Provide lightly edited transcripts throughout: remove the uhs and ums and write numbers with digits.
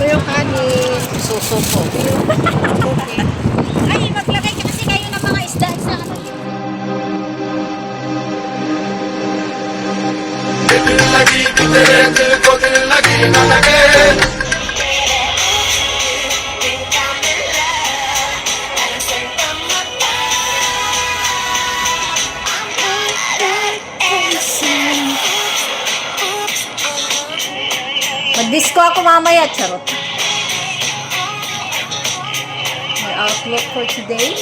yung kanin. Suso po. Okay. Ay, maglagay ka kasi kayo ng mga isda sa ano yun. Mag-disco ako mamaya, charot. My outlook for today.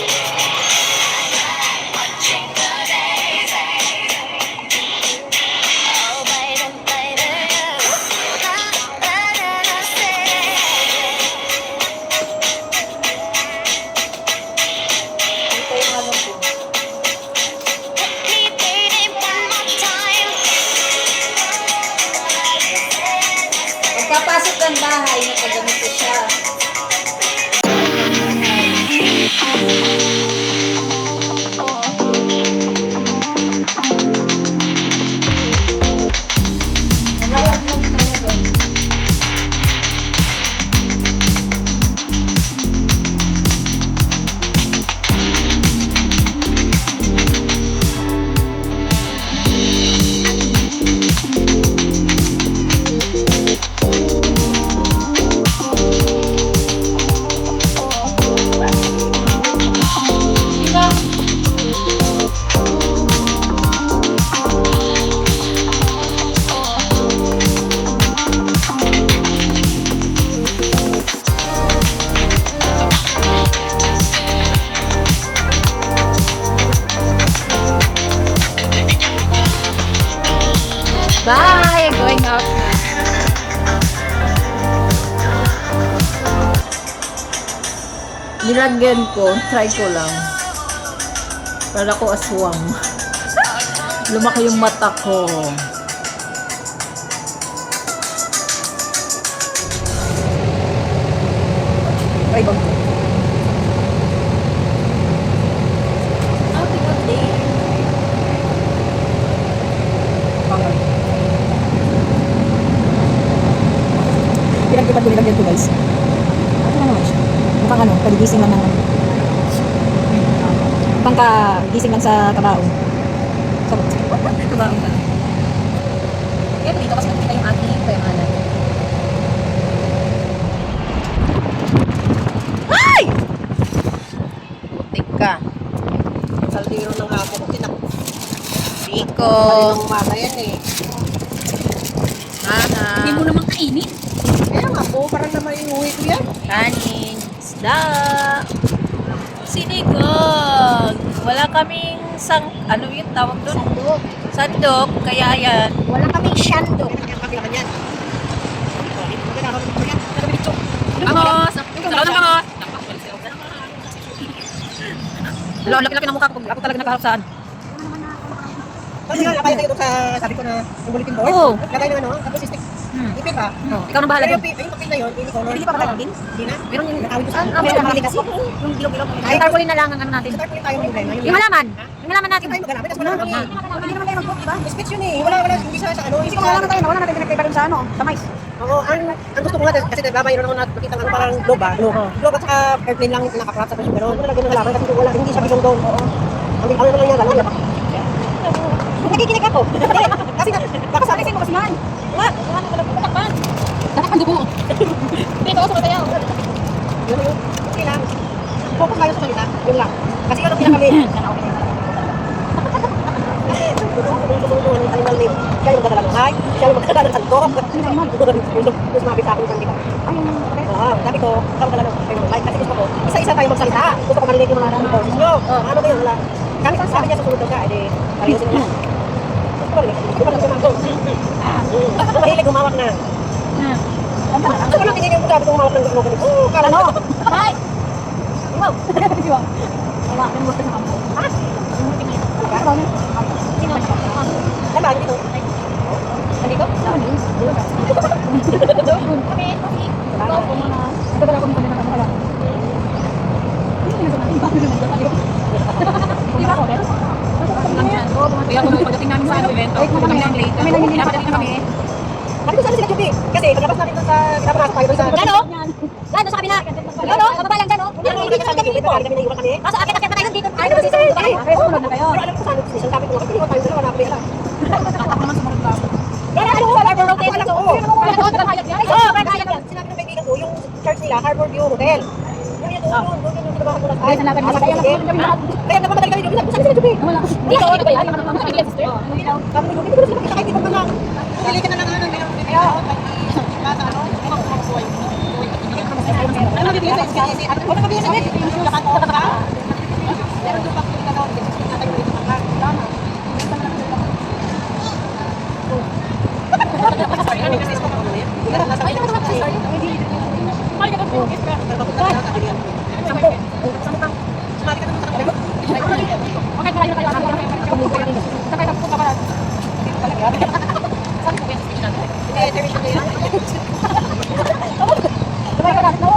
Pagpapasok ng bahay, nakaganito siya. Bye! I'm going out. Nilagyan ko, try ko lang. Para ko aswang. Lumaki yung mata ko. Ay, bang. Pinagkipag-tulagyan ko guys. Ano na naman siya? Mukhang ano, kagigising lang ng mukhang kagising lang sa kabaong. Sa kabaong ka. Kaya dito kasi nakita yung aking kayamanan. Ay! Putik ka. Saldiro ng hapon ko tinak. Biko. Malinong umaga yan eh. Hindi mo naman kainin. Kaya nga po, parang naman inuwi ko yan. Kanin, isda, sinigang. Wala kaming ano yung tawag doon? Sandok. Sandok, kaya yan. Wala kaming shandok. Kaya naman yan. Bangos! Salamat ng bangos! Wala, ang laki-laki ng mukha ko. Ako talaga nakaharap saan. Kasi nga, nakaya tayo doon sa sabi ko na yung bulletin board. Oo. Lagay ng ano, tapos stick. Ipin ba? Ikaw nang bahala Pero doon. yung papel na yun, yung color. Hindi pa ba din? Hindi na. Meron yung Nakawin ko sa Meron naman kasi. Yung bilog-bilog. Ay, tarpaulin na lang ang ano natin. Sa tarpaulin tayo ng problema. Yung halaman. Yung halaman natin. Tayo magalaman, tapos wala naman eh. Hindi naman tayo mag-book, diba? Speech yun eh. Wala, hindi sa ano. Kasi kung wala naman tayo, wala natin pinagkaiba dun sa ano, sa mais. Oo, ang gusto ko nga kasi nagbabayro ako nakita ng ano parang globe ah. Globe at saka airplane lang nakaprap sa presyo gano'n. Wala ganun halaman kasi wala, hindi siya bilong doon. Oo. Ang ano lang niya gano'n. Nakikinig ako. Kasi baka sa Kasi mo kasi man. What? Wala na pala putakpan. Takpan dugo. Dito ako sumasayaw. Yun yun. Okay lang. Focus tayo sa salita. Yun lang. Kasi yun ang pinakali. Animal name. Siya yung magdadala ng hay. Siya yung magdadala ng sandok. Yung sumabit sa akin ng sandok. Oo, sabi ko, ikaw magdala ng light. Kasi gusto ko, isa-isa tayo magsalita. Gusto ko marinig yung mga boses nyo. Ano ba yun? Kami sabi niya susunod daw ka, edi pareho sila na. Gusto ko marinig. Gusto ko lang sumagod. Mahilig humawak na. Gusto ko lang tingin yung sabi kong humawak ng ganito. Oo, kala mo. Bye! Wow! Wala, may mo sa kampo. Ha? Ano? Sino? Ano ba? Dito? Dito? Kami, kami. Ikaw po muna. Ito ba ako muna na wala? Di ba ako, Ben? Kaya kung pagdating namin sa event, kami lang late. Kami lang hindi Dapat na kami. Sabi ko sana sila Judy. Kasi paglabas natin doon sa pinapasok tayo doon sa... Ano? Di ba, kami naiwan kami? Kaso akit-akit na kayo dito. Ay, naman si Sir. Kaya sumunod na kayo. Pero alam ko sana decision, sabi ko, kapag tayo dalawa, nakapili alam. Ako naman sumunod ba ako? Pero ano, Harbor Hotel. Alam ko. Oo. Oo, Sinabi ng kaibigan ko, yung church nila, Harbor View Hotel. Yung yung tinabahan ko lang. Ay, sa laban. Kaya nagmamadali kami doon. Sabi sila, Jubi. Wala. Dito, ano ba yan? Yung mga pamilya, sister? Kami doon, hindi ko sila kahit di man lang. Pili ka na lang ano, ano bibigyan sa SKC? Ano bibigyan sa SKC? Yung lakat ko ka? Pero doon pa kita daw, tatay ko dito ka. Tama. Ay, naman sorry. Mali ka daw yung iska. Okay, pala yun kayo. Sakay na po ka pala. Sabi ko yung speech natin. Sabay ka na. No,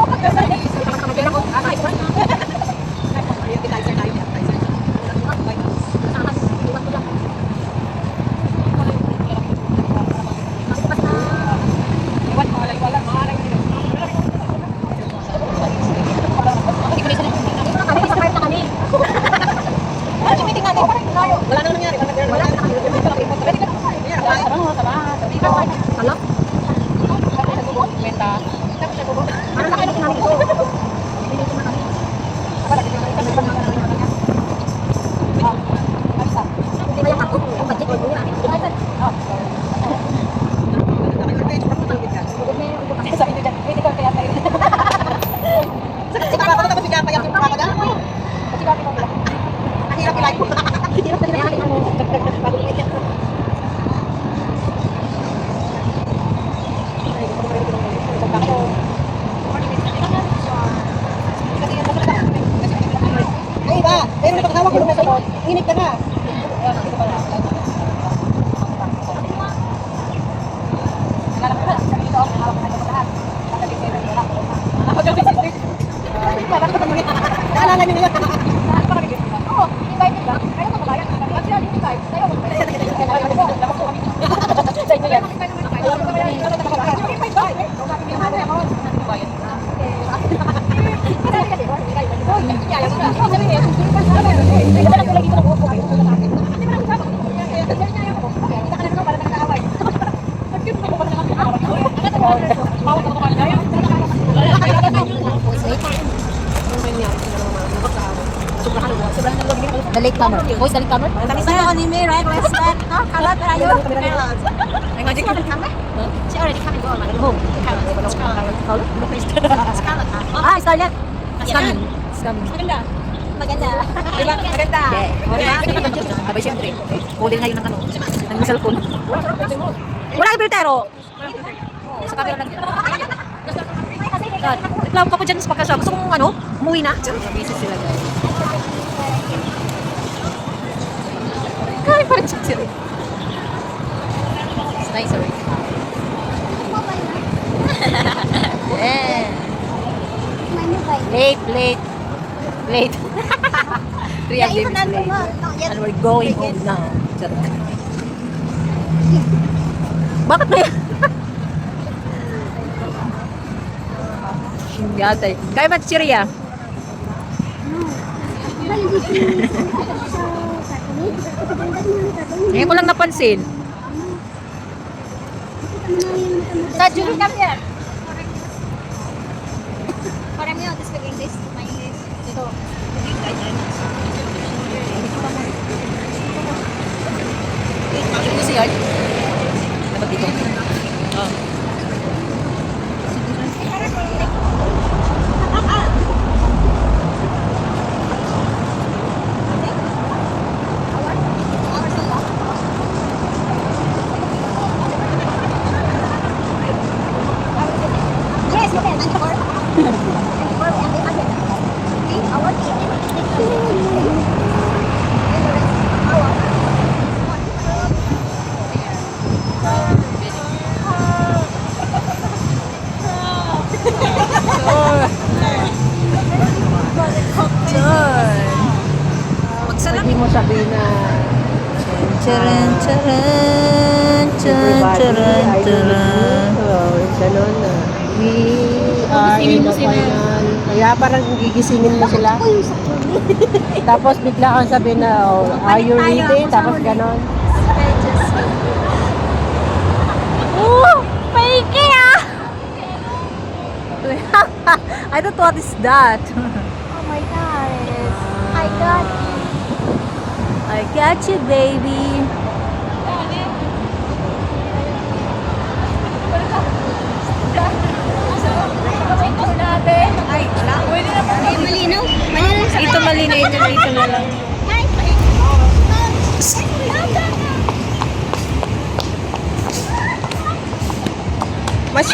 wala na nangyari. Wala na. Hello? Ano na kayo namin ito? Hindi ba yung ako? Ang budget ko yun. Sabi nyo dyan, hindi ko kaya tayo. Sige ba ako tapos pinapayak yung mga dyan? Sige ba ako pinapayak? Ang hirap ilay ko. Hirap na nila yung ay ba? Pero pagkawag ko na sa loob, init ka na. Naalala niyo yun? Oo, invite nila. Kaya mo kabayan. Kaya sila invite. Kaya mo kabayan. Sa inyo yan. The late comer. Voice the late comer? Tamis na ni May, right? Let's start. Kalat tayo. Ay, magic ka kami? She already come and go. Home. Ah, Scarlett. It's coming. It's coming. Maganda. Maganda. Diba? Maganda. Abay, syempre. Holding ngayon ng ano, ng cellphone. Wala kang filtero. Sa camera lang. God, reklamo ka po dyan sa pagkasya. Gusto mong ano, umuwi na? Busy sila guys. Kain pa rin sila. It's nice already. Yeah. Late. 3 activities late. And we're going home now. Charot. Bakit na yan? Yatay. Kaya ba Chiria? Ngayon ko lang napansin. Sa Julie, come here. Parang yun, to speak English. My English. Dito. Bakit mo siya? Dapat dito. Oh. Yes, you can. 94. 94 and 800. Okay, our Pwede mo sabihin na Charan. ganun na. We are in the final Kaya parang gigisingin mo sila. Ako yung sakto. Tapos bigla kang sabihin na, oh, are you ready? Tapos ganon. Oh, fake ah! I don't know what is that. Oh my God. I got I got you, baby. Ay, wala. Ay, malinaw. Malinaw sa Ito malinaw, ito na lang. Mas,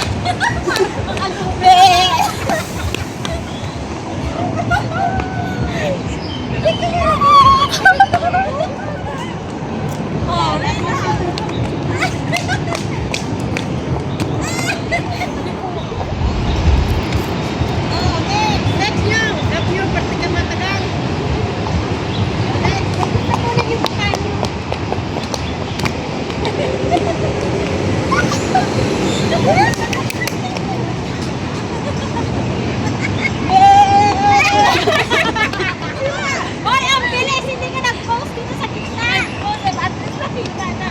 Hoy, ang bilis! Hindi ka nag-post dito sa kita! Joseph, at least nakita na.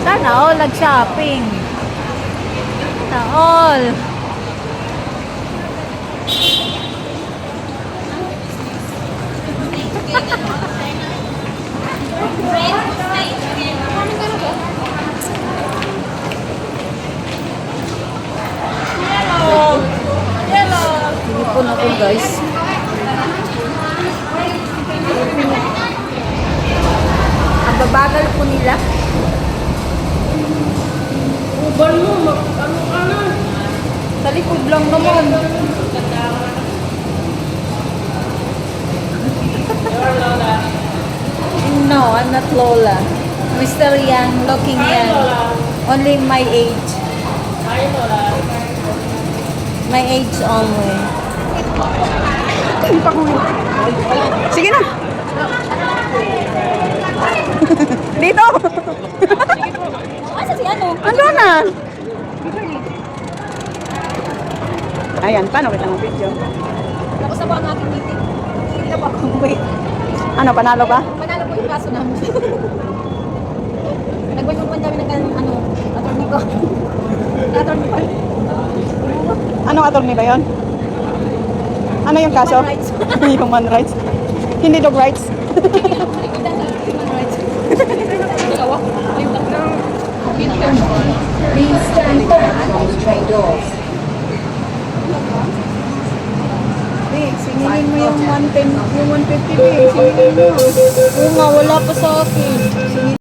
Sana all nag-shopping. Sana all. Tinipon ako guys. Ang babagal po nila. uban mo, ano ka na? Sa likod lang naman. No, I'm not Lola. I'm still young, looking young. Only my age. My age only. Hindi pa kuhin. Sige na. Dito. Asa si ano? Ano na? Ayan, paano kita ng video? Tapos na po ang aking meeting. Hindi na po ako wait. Ano, panalo ka? Panalo po yung kaso namin. Nagwag-wag kami ng ano, attorney ko. Attorney ko. Anong attorney ba yun? Ano yung kaso? Human rights. Human rights. Hindi dog rights. Human rights. Dalawa. Ayun lang. Please stand back from the train doors. Singilin mo yung 110, yung 150 eh. Singilin mo. Oo nga, wala pa sa akin. Singilin